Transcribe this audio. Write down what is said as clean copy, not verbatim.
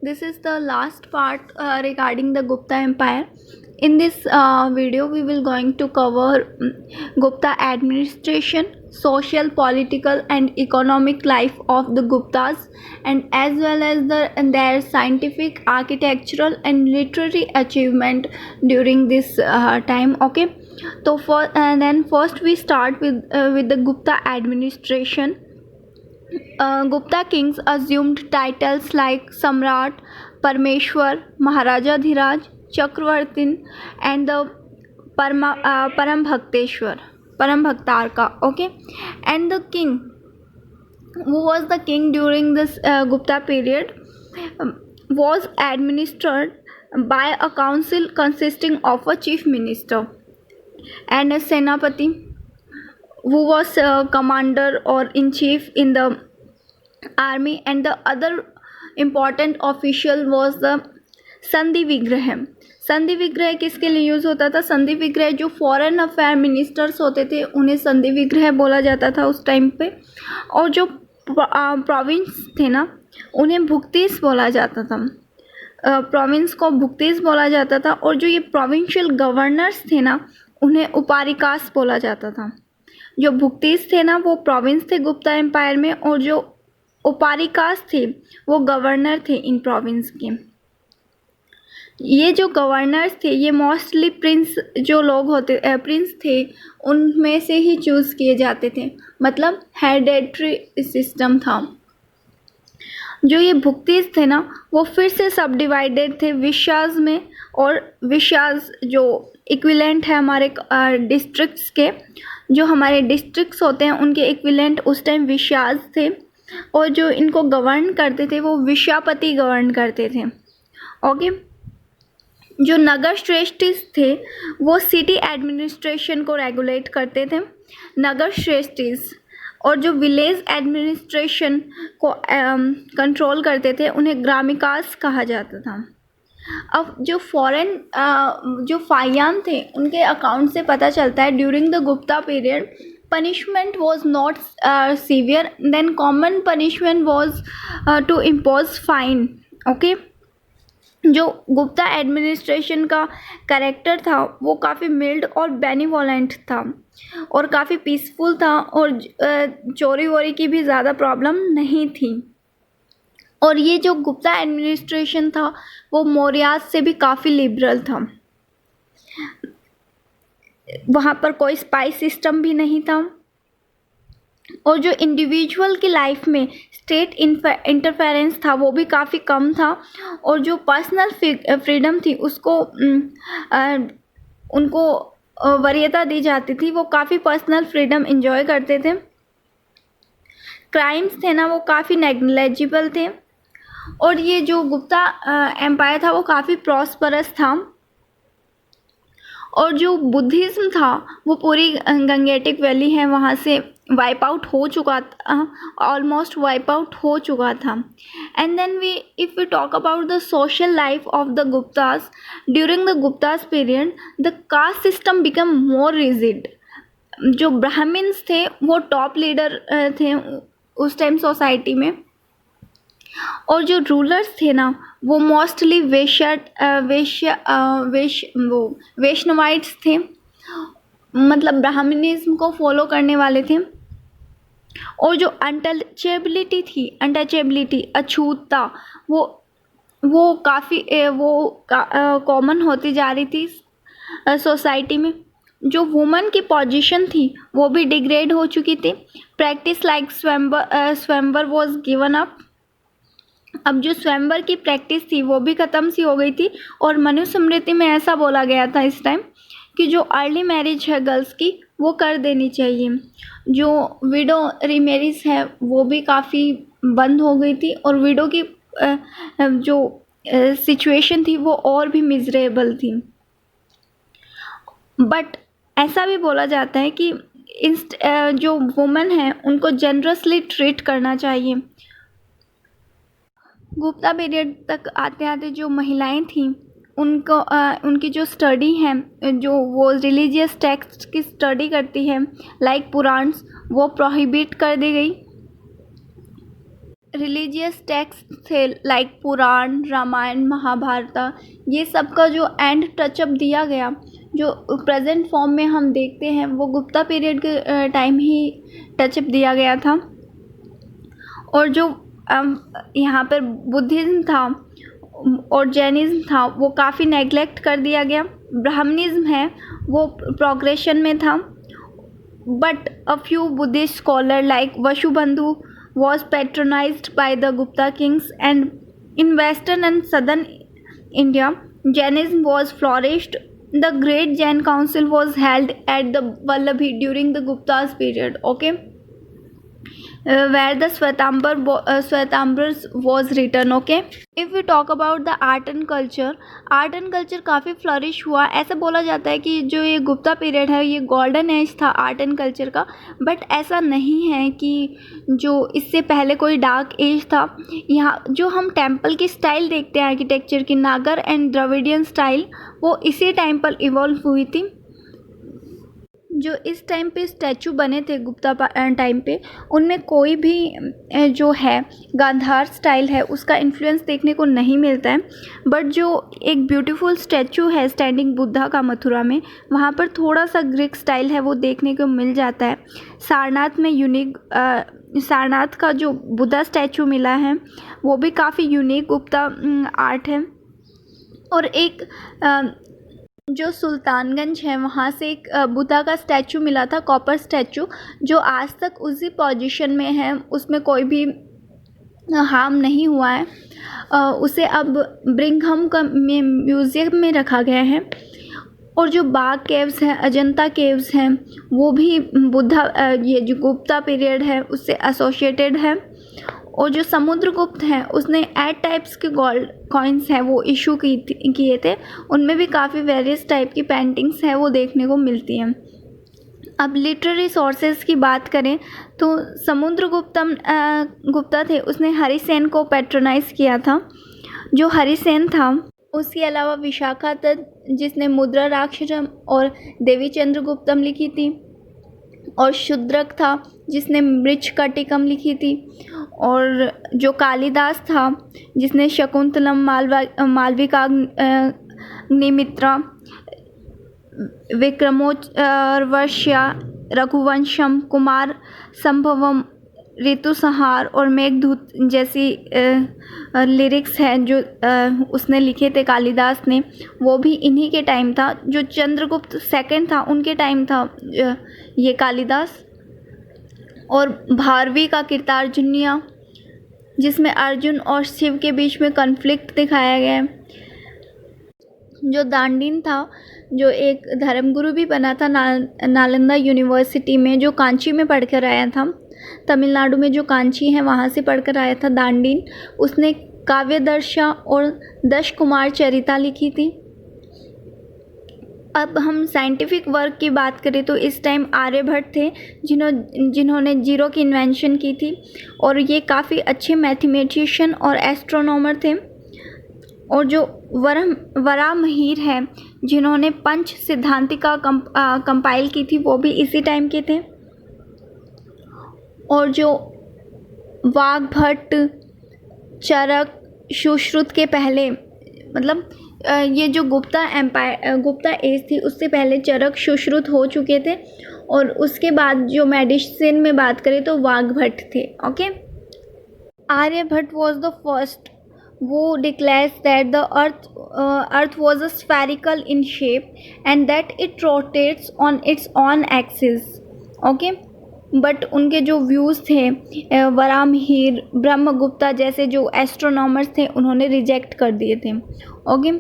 This is the last part regarding the Gupta Empire. In this video, we will going to cover Gupta administration, social, political, and economic life of the Guptas, and as well as their scientific, architectural, and literary achievement during this time. Okay, so then first we start with the Gupta administration. Gupta kings assumed titles like Samrat, Parmeshwar, Maharaja Dhiraj, Chakravartin, and the Parambhakteshwar, Parambhaktarka. Okay, and the king who was the king during this Gupta period was administered by a council consisting of a chief minister and a senapati who was commander or in chief in the army, and the other important official was the संधि विग्रह. संधि विग्रह किसके लिए use होता था? संधि विग्रह जो फॉरेन अफेयर मिनिस्टर्स होते थे उन्हें संधि विग्रह बोला जाता था उस टाइम पे, और जो प्रोविंस थे ना उन्हें भुक्तिस बोला जाता था. प्रोविंस को भुक्तिस बोला जाता था, और जो ये प्रोविंशियल गवर्नर्स थे ना उन्हें उपारिकास बोला जाता था. जो भुक्तिस थे ना वो प्रोविंस थे गुप्ता एम्पायर में, और जो उपारिकास थे वो गवर्नर थे इन प्रोविंस के. ये जो गवर्नर्स थे ये मोस्टली प्रिंस जो लोग होते प्रिंस थे उनमें से ही चूज़ किए जाते थे, मतलब हेरेडिटरी सिस्टम था. जो ये भुक्तिस थे ना वो फिर से सब डिवाइडेड थे विशाज में, और विशाज जो इक्विलेंट है हमारे डिस्ट्रिक्ट्स के, जो हमारे डिस्ट्रिक्ट्स होते हैं उनके इक्विलेंट उस टाइम विशाज थे, और जो इनको गवर्न करते थे वो विशापति गवर्न करते थे. ओके, जो नगर श्रेष्ठीस थे वो सिटी एडमिनिस्ट्रेशन को रेगुलेट करते थे, नगर श्रेष्ठीस, और जो विलेज एडमिनिस्ट्रेशन को कंट्रोल करते थे उन्हें ग्रामिकास कहा जाता था. अब जो फॉरेन जो फायान थे उनके अकाउंट से पता चलता है during the Gupta period punishment was not severe, then common punishment was to impose fine. okay, जो गुप्ता एडमिनिस्ट्रेशन का कैरेक्टर था वो काफ़ी मिल्ड और बेनिवोलेंट था और काफ़ी पीसफुल था, और चोरी वोरी की भी ज़्यादा प्रॉब्लम नहीं थी. और ये जो गुप्ता एडमिनिस्ट्रेशन था वो मौर्यास से भी काफ़ी लिबरल था. वहाँ पर कोई स्पाई सिस्टम भी नहीं था, और जो इंडिविजुअल की लाइफ में स्टेट इंटरफेरेंस था वो भी काफ़ी कम था, और जो पर्सनल फ्रीडम थी उसको उनको वरीयता दी जाती थी. वो काफ़ी पर्सनल फ्रीडम इंजॉय करते थे. क्राइम्स थे ना वो काफ़ी नेग्लिजिबल थे, और ये जो गुप्ता एम्पायर था वो काफ़ी प्रॉस्परस था. और जो बुद्धिज़्म था वो पूरी गंगेटिक वैली है वहाँ से वाइप आउट हो चुका था, ऑलमोस्ट वाइप आउट हो चुका था. And then if we talk about the social life of the Guptas during the Guptas period, the caste system become more rigid. जो ब्राह्मण्स थे वो टॉप लीडर थे उस टाइम सोसाइटी में, और जो रूलर्स थे ना वो मोस्टली वैष्णवाइट्स थे, मतलब ब्राह्मणिज्म को फॉलो करने वाले थे. और जो अनटचेबिलिटी थी, अछूतता, वो काफ़ी कॉमन होती जा रही थी सोसाइटी में. जो वुमन की पोजीशन थी वो भी डिग्रेड हो चुकी थी. प्रैक्टिस लाइक स्वयंवर वॉज गिवन अप. अब जो स्वयंवर की प्रैक्टिस थी वो भी ख़त्म सी हो गई थी, और मनुस्मृति में ऐसा बोला गया था इस टाइम कि जो अर्ली मैरिज है गर्ल्स की वो कर देनी चाहिए. जो विडो रीमेरिज है वो भी काफ़ी बंद हो गई थी, और विडो की जो सिचुएशन थी वो और भी मिजरेबल थी. बट ऐसा भी बोला जाता है कि जो वुमेन है उनको जनरसली ट्रीट करना चाहिए. गुप्ता पीरियड तक आते आते जो महिलाएं थीं उनको उनकी जो स्टडी है, जो वो रिलीजियस टेक्स्ट की स्टडी करती है लाइक पुराण्स, वो प्रोहिबिट कर दी गई. रिलीजियस टेक्स्ट थे लाइक पुराण, रामायण, महाभारत, ये सब का जो एंड टचअप दिया गया, जो प्रेजेंट फॉर्म में हम देखते हैं, वो गुप्ता पीरियड के टाइम ही टचअप दिया गया था। और जो यहाँ पर बुद्धिज़्म था और जैनिज़्म था वो काफ़ी नेगलेक्ट कर दिया गया। ब्राह्मणिज़्म है वो प्रोग्रेशन में था, but a few Buddhist scholar like Vasubandhu was patronized by the Gupta kings, and in western and southern India Jainism was flourished. The great Jain council was held at the Vallabhi during the Gupta's period, okay, where the Swetambars was written, okay. If we talk about the art and culture काफ़ी flourish हुआ। ऐसा बोला जाता है कि जो ये Gupta period है ये गोल्डन एज था आर्ट एंड कल्चर का, बट ऐसा नहीं है कि जो इससे पहले कोई डार्क एज था। यहाँ जो हम टेम्पल की स्टाइल देखते हैं आर्किटेक्चर की, नागर एंड द्रविडियन स्टाइल, वो इसी टाइम पर इवॉल्व हुई थी। जो इस टाइम पे स्टैचू बने थे गुप्ता टाइम पे, उनमें कोई भी जो है गांधार स्टाइल है उसका इन्फ्लुएंस देखने को नहीं मिलता है। बट जो एक ब्यूटीफुल स्टैचू है स्टैंडिंग बुद्धा का मथुरा में, वहाँ पर थोड़ा सा ग्रीक स्टाइल है वो देखने को मिल जाता है। सारनाथ में सारनाथ का जो बुद्धा स्टैचू मिला है वो भी काफ़ी यूनिक गुप्ता आर्ट है। और एक जो सुल्तानगंज है वहाँ से एक बुद्धा का स्टैचू मिला था, कॉपर स्टैचू, जो आज तक उसी पोजीशन में है, उसमें कोई भी हार्म नहीं हुआ है। उसे अब ब्रिंघम का म्यूज़ियम में रखा गया है। और जो बाग केव्स हैं, अजंता केव्स हैं, वो भी बुद्धा ये जो गुप्ता पीरियड है उससे एसोसिएटेड है। और जो समुद्रगुप्त हैं उसने 8 टाइप्स के गोल्ड कॉइन्स हैं वो इशू किए थे, उनमें भी काफ़ी वेरियस टाइप की पेंटिंग्स हैं वो देखने को मिलती हैं। अब लिटरेरी सोर्सेज की बात करें तो गुप्ता थे उसने हरिसेन को पैट्रोनाइज किया था। जो हरिसेन था उसके अलावा विशाखा दत्त जिसने मुद्रा राक्षसम और देवी चंद्रगुप्तम लिखी थी, और शूद्रक था जिसने मृच्छकटिकम लिखी थी, और जो कालिदास था जिसने शकुंतलम, मालविकाग्निमित्रा, विक्रमोर्वश्या, रघुवंशम, कुमार संभवम, ऋतुसंहार और मेघदूत जैसी लिरिक्स हैं जो उसने लिखे थे कालिदास ने, वो भी इन्हीं के टाइम था। जो चंद्रगुप्त सेकंड था उनके टाइम था ये कालिदास। और भारवी का कीर्तार्जुनिया जिसमें अर्जुन और शिव के बीच में कॉन्फ्लिक्ट दिखाया गया है। जो दांडीन था जो एक धर्मगुरु भी बना था नालंदा यूनिवर्सिटी में, जो कांची में पढ़कर आया था, तमिलनाडु में जो कांची है वहाँ से पढ़कर आया था दांडीन, उसने काव्यदर्शा और 10 कुमार चरिता लिखी थी। अब हम साइंटिफिक वर्क की बात करें तो इस टाइम आर्यभट्ट थे जिन्होंने जीरो की इन्वेंशन की थी, और ये काफ़ी अच्छे मैथमेटिशियन और एस्ट्रोनॉमर थे। और जो वराहमिहिर है जिन्होंने पंच सिद्धांतिका कंपाइल की थी, वो भी इसी टाइम के थे। और जो वाघभट्ट, चरक, सुश्रुत के पहले, मतलब ये जो गुप्ता एज थी उससे पहले चरक, सुश्रुत हो चुके थे। और उसके बाद जो मेडिसिन में बात करें तो वाघभट्ट थे, okay. Aryabhata was the first who declares that the earth was a spherical in shape and that it rotates on its own axis, okay। But उनके जो व्यूज़ थे वराहमिहिर, ब्रह्मगुप्ता जैसे जो एस्ट्रोनॉमर्स थे उन्होंने रिजेक्ट कर दिए थे, ओके।